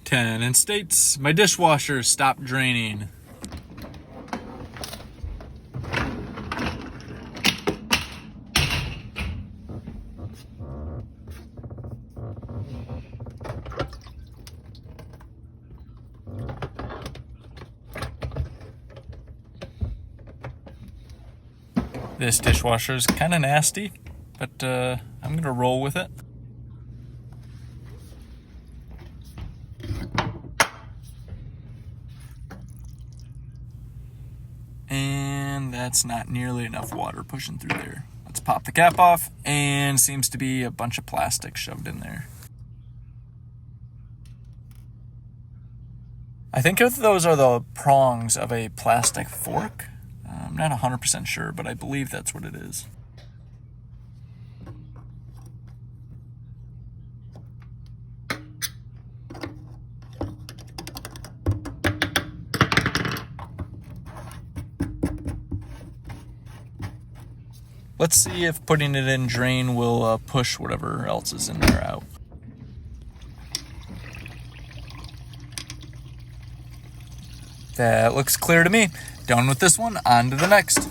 10 and states my dishwasher stopped draining. This dishwasher is kind of nasty, but I'm gonna roll with it. And that's not nearly enough water pushing through there. Let's pop the cap off, and seems to be a bunch of plastic shoved in there. I think those are the prongs of a plastic fork. I'm not 100% sure, but I believe that's what it is. Let's see if putting it in drain will push whatever else is in there out. That looks clear to me. Done with this one, on to the next.